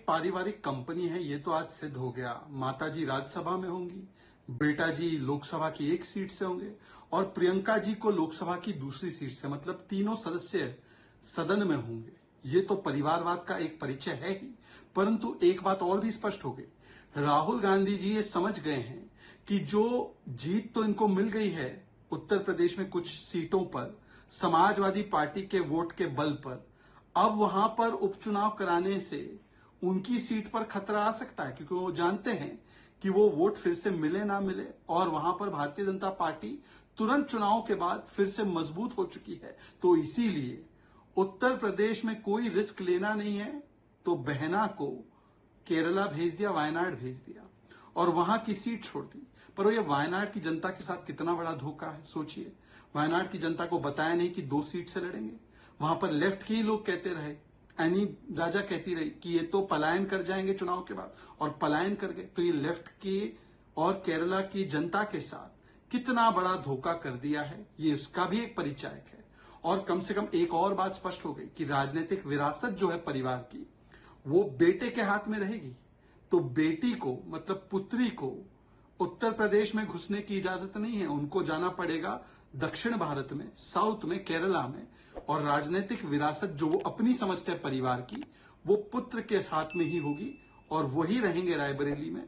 पारिवारिक कंपनी है, ये तो आज सिद्ध हो गया। माताजी राज्यसभा में होंगी, बेटा जी लोकसभा की एक सीट से होंगे और प्रियंका जी को लोकसभा की दूसरी सीट से, मतलब तीनों सदस्य सदन में होंगे। ये तो परिवारवाद का एक परिचय है ही। परंतु एक बात और भी स्पष्ट हो गई। राहुल गांधी जी ये समझ गए हैं कि जो जीत तो इनको मिल गई है उत्तर प्रदेश में कुछ सीटों पर समाजवादी पार्टी के वोट के बल पर, अब वहां पर उपचुनाव कराने से उनकी सीट पर खतरा आ सकता है, क्योंकि वो जानते हैं कि वो वोट फिर से मिले ना मिले और वहां पर भारतीय जनता पार्टी तुरंत चुनाव के बाद फिर से मजबूत हो चुकी है। तो इसीलिए उत्तर प्रदेश में कोई रिस्क लेना नहीं है, तो बहना को केरला भेज दिया, वायनाड भेज दिया और वहां की सीट छोड़ दी। पर ये वायनाड की जनता के साथ कितना बड़ा धोखा है, सोचिए। वायनाड की जनता को बताया नहीं कि 2 सीट से लड़ेंगे। वहां पर लेफ्ट के ही लोग कहते रहे, एनी राजा कहती रही कि ये तो पलायन कर जाएंगे चुनाव के बाद, और पलायन कर गए। तो ये लेफ्ट के और केरला की जनता के साथ कितना बड़ा धोखा कर दिया है, ये उसका भी एक परिचायक है। और कम से कम एक और बात स्पष्ट हो गई कि राजनीतिक विरासत जो है परिवार की, वो बेटे के हाथ में रहेगी। तो बेटी को, मतलब पुत्री को, उत्तर प्रदेश में घुसने की इजाजत नहीं है। उनको जाना पड़ेगा दक्षिण भारत में, साउथ में, केरला में। और राजनीतिक विरासत जो वो अपनी समझते हैं परिवार की, वो पुत्र के साथ में ही होगी और वही रहेंगे रायबरेली में।